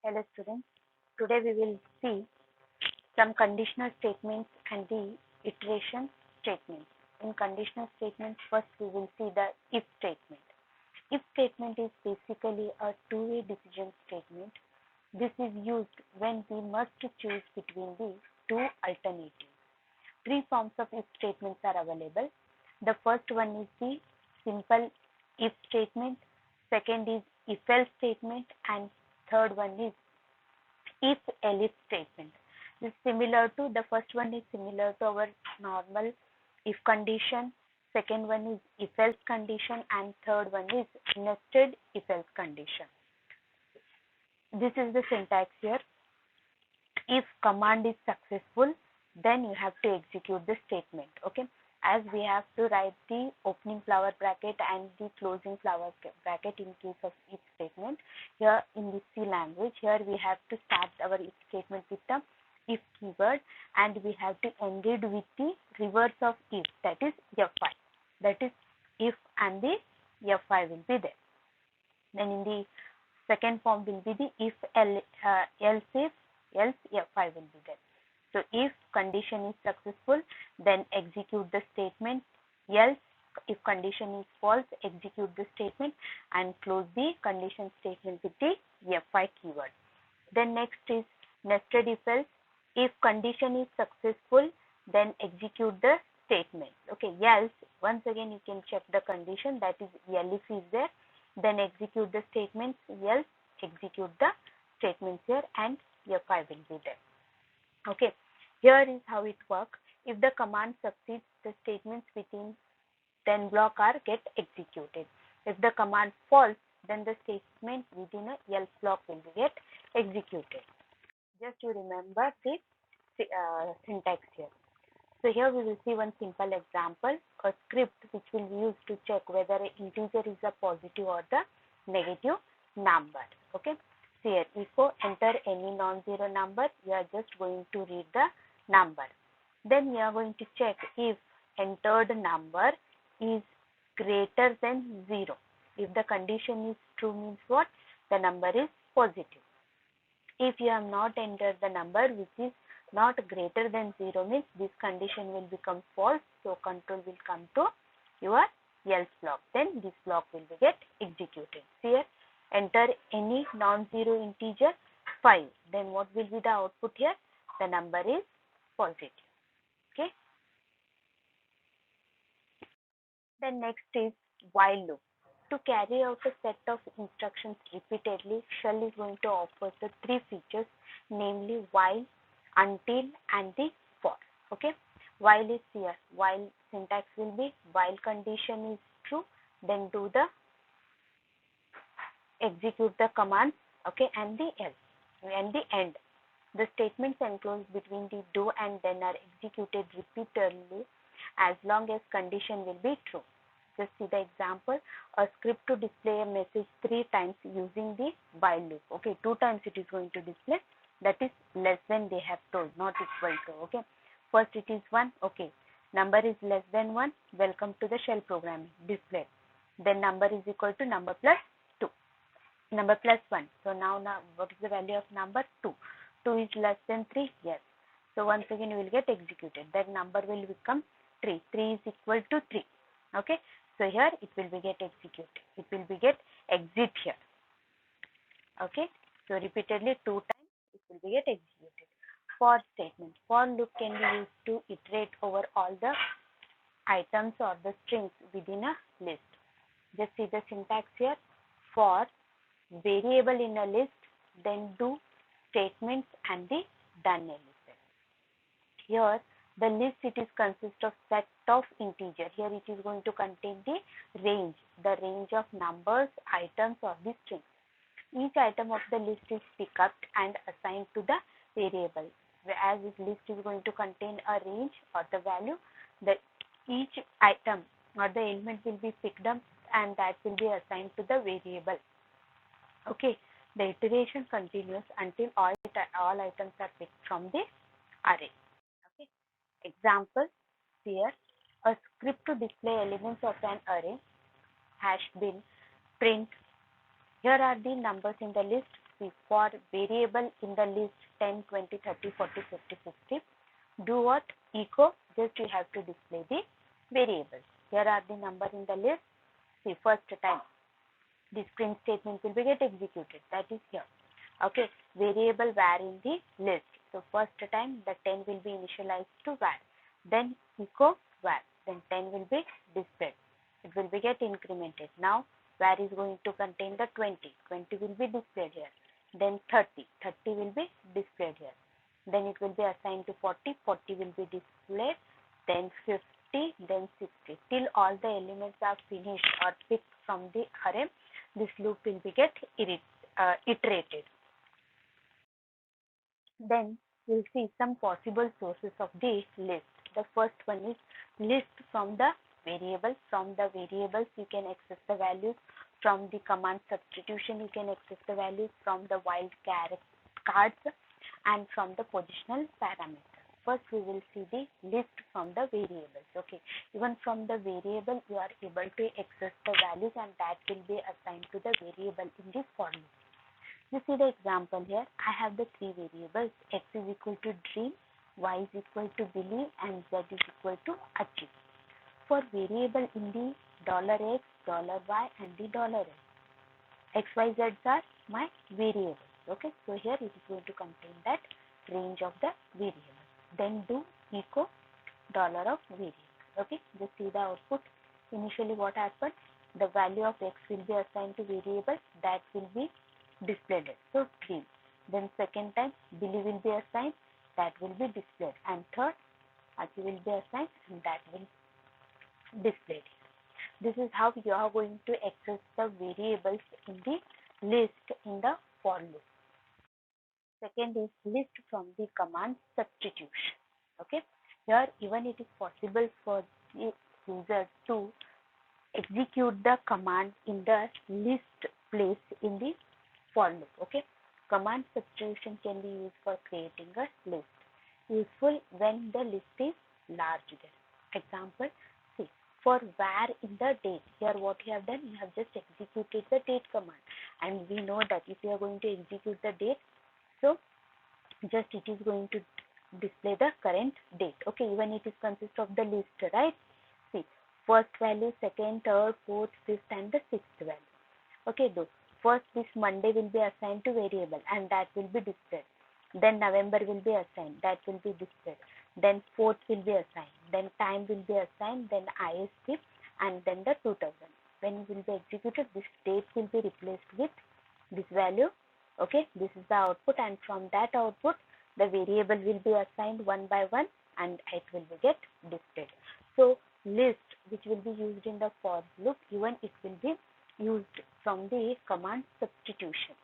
Hello students, today we will see some conditional statements and the iteration statements. In conditional statements, first we will see the if statement. If statement is basically a two-way decision statement. This is used when we must choose between the two alternatives. Three forms of if statements are available. The first one is the simple if statement, second is if else statement, and third one is if else statement. This is similar to the first one is similar to our normal if condition, second one is if else condition, and third one is nested if else condition. This is the syntax here. If command is successful, then you have to execute the statement. Okay, as we have to write the opening flower bracket and the closing flower bracket in case of if statement. Here in the C language, here we have to start our if statement with the if keyword, and we have to end it with the reverse of if, that is F5. That is if and the F5 will be there. Then in the second form will be the if else if, else F5 will be there. So if condition is successful, then execute the statement. Else, if condition is false, execute the statement and close the condition statement with the F5 keyword. Then next is nested if else. If condition is successful, then execute the statement. Okay, else, once again you can check the condition, that is else is there. Then execute the statements, else execute the statements here, and F5 will be there. Okay, here is how it works. If the command succeeds, the statements within then block are get executed. If the command falls, then the statement within a else block will be get executed. Just to remember the syntax here. So here we will see one simple example, a script which will be used to check whether an integer is a positive or the negative number. Okay. So here, if you enter any non-zero number, you are just going to read the number. Then we are going to check if entered number is greater than 0. If the condition is true, means what? The number is positive. If you have not entered the number which is not greater than 0, means this condition will become false. So control will come to your else block. Then this block will be get executed. Here, enter any non-zero integer 5. Then what will be the output here? The number is positive. Okay. Then next is while loop. To carry out a set of instructions repeatedly, shell is going to offer the three features, namely while, until, and the for. Okay. While is here. While syntax will be while condition is true, then do the execute the command. Okay, and the else and the end. The statements enclosed between the do and then are executed repeatedly as long as condition will be true. Just see the example, a script to display a message 3 times using the while loop. Okay, 2 times it is going to display, that is less than they have told, not equal to. Okay, first it is 1, okay, number is less than 1, welcome to the shell programming, display. Then number is equal to number plus 2, number plus 1. So now what is the value of number? 2. 2 is less than 3, yes. So once again you will get executed. That number will become 3. 3 is equal to 3. Okay. So here it will be get executed. It will be get exit here. Okay. So repeatedly 2 times it will be get executed. For statement. For loop can be used to iterate over all the items or the strings within a list. Just see the syntax here. For variable in a list, then do statements and the done element. Here the list it is consist of set of integer. Here it is going to contain the range of numbers, items or the strings. Each item of the list is picked up and assigned to the variable. As this list is going to contain a range or the value, each item or the element will be picked up and that will be assigned to the variable. Okay, the iteration continues until all items are picked from the array. Okay, example here, a script to display elements of an array, #bin print. Here are the numbers in the list See, for variable in the list 10, 20, 30, 40, 50, 60, do what? Echo, just you have to display the variables. Here are the number in the list. See, first time this print statement will be get executed, that is here. Okay, variable var in the list. So first time the 10 will be initialized to var, then echo var, then 10 will be displayed. It will be get incremented. Now var is going to contain the 20 will be displayed here. Then 30 will be displayed here. Then it will be assigned to 40 will be displayed. Then 50, then 60, till all the elements are finished or picked from the array. This loop will be get iterated. Then we'll see some possible sources of the list. The first one is list from the variable. From the variables you can access the values. From the command substitution you can access the values. From the wildcards and from the positional parameters. First we will see the list from the variables. Okay, even from the variable you are able to access the values and that will be assigned to the variable in this for loop. You see the example here. I have the three variables. X is equal to dream, Y is equal to believe, and Z is equal to achieve. For variable in the $x, $y, and the $s, X, Y, Z are my variables. Okay, so here it is going to contain that range of the variables. Then do echo dollar of variable. Okay, just see the output. Initially what happened? The value of X will be assigned to variable, that will be displayed. So dream. Then second time Billy will be assigned, that will be displayed. And third Achi will be assigned and that will displayed. This is how you are going to access the variables in the list in the for loop. Second is list from the command substitution. Okay, here even it is possible for the user to execute the command in the list place in the for loop. Okay, command substitution can be used for creating a list. Useful when the list is larger. Example, see, for var in the date, here what you have done, you have just executed the date command, and we know that if you are going to execute the date, so just it is going to display the current date. Okay, even it is consist of the list, right? See, first value, second, third, fourth, fifth, and the sixth value. Okay, though first this Monday will be assigned to variable and that will be displayed. Then November will be assigned, that will be displayed. Then fourth will be assigned, then time will be assigned, then ISP, and then the 2000. When it will be executed, this date will be replaced with this value. Okay, this is the output, and from that output the variable will be assigned one by one and it will be get displayed. So list which will be used in the for loop, even it will be used from the command substitution.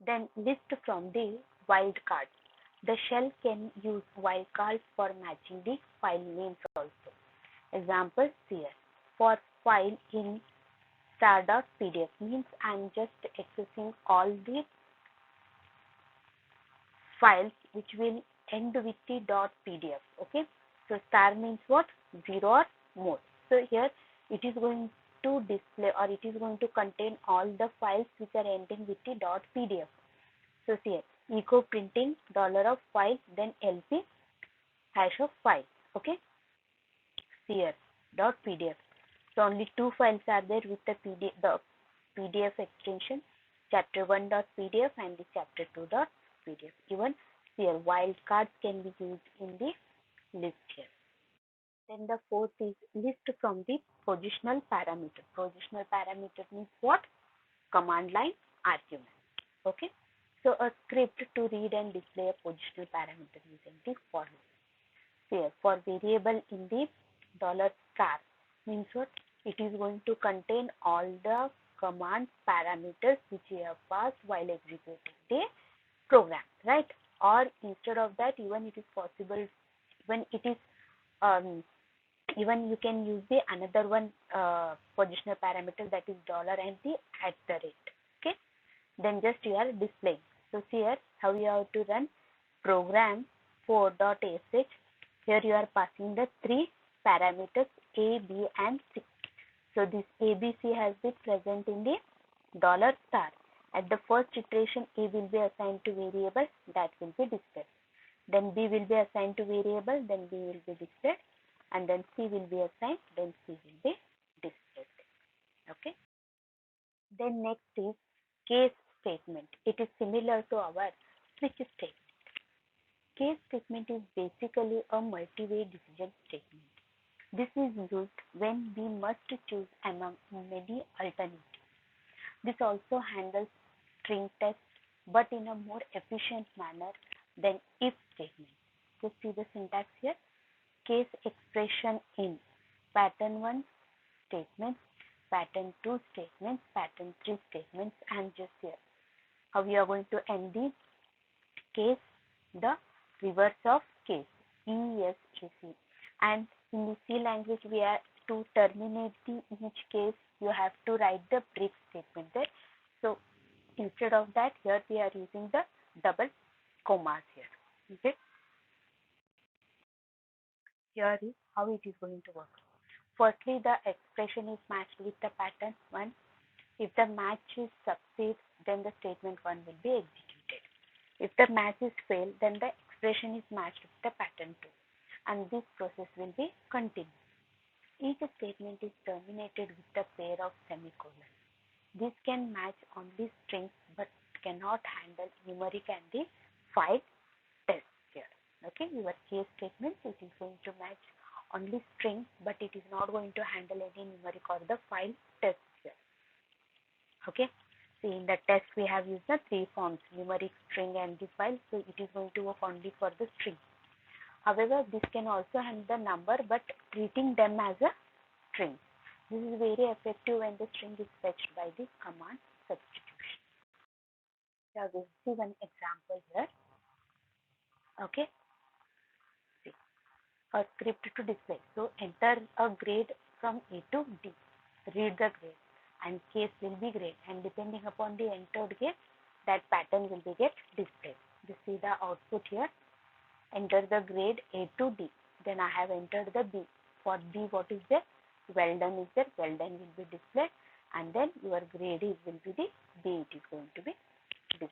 Then list from the wildcards. The shell can use wildcards for matching the file names also. Example here, for file in star.pdf means I am just accessing all the files which will end with the .pdf. Okay, so star means what? 0 or more. So here it is going to display or it is going to contain all the files which are ending with the .pdf. So here echo printing dollar of file, then lp hash of file. Okay, here .pdf. So only two files are there with the PDF extension, chapter1.pdf and the chapter2.pdf. Even here wildcards can be used in the list here. Then the fourth is list from the positional parameter. Positional parameter means what? Command line argument. Okay, so a script to read and display a positional parameter using the for loop. Here for variable in the $star means what? It is going to contain all the command parameters which you have passed while executing the program, right? Or instead of that, even it is possible, when it is even you can use the another one positional parameter, that is dollar and the @. Okay, then just you are displaying. So here how you have to run program 4.sh. Here you are passing the three parameters A, B, and C. So this A, B, C has been present in the dollar star. At the first iteration, A will be assigned to variable that will be displayed. Then B will be assigned to variable, then B will be displayed, and then C will be assigned, then C will be displayed. Okay. Then next is case statement. It is similar to our switch statement. Case statement is basically a multi-way decision statement. This is used when we must choose among many alternatives. This also handles string tests but in a more efficient manner than if statement. Just see the syntax here. Case expression in pattern 1 statements, pattern 2 statements, pattern 3 statements, and just here. How we are going to end these? Case, the reverse of case, ESCC. And in the C language, we are to terminate the each case, you have to write the break statement there. So instead of that, here we are using the double commas here. Okay. Here is how it is going to work. Firstly, the expression is matched with the pattern 1. If the match is succeeds, then the statement 1 will be executed. If the match is failed, then the expression is matched with the pattern 2, and this process will be continued. Each statement is terminated with a pair of semicolons. This can match only strings but cannot handle numeric and the file tests here. Okay, your case statement, it is going to match only string but it is not going to handle any numeric or the file tests here. Okay, see in the test we have used the three forms, numeric, string and the file, so it is going to work only for the string. However, this can also handle the number but treating them as a string. This is very effective when the string is fetched by the command substitution. Now we see one example here. Okay, see a script to display. So enter a grade from A to D. Read the grade and case will be grade, and depending upon the entered grade, that pattern will be get displayed. You see the output here. Enter the grade A to D. Then I have entered the B. For B, what is there? Well done is there. Well done will be displayed, and then your grade is will be the B. It is going to be displayed.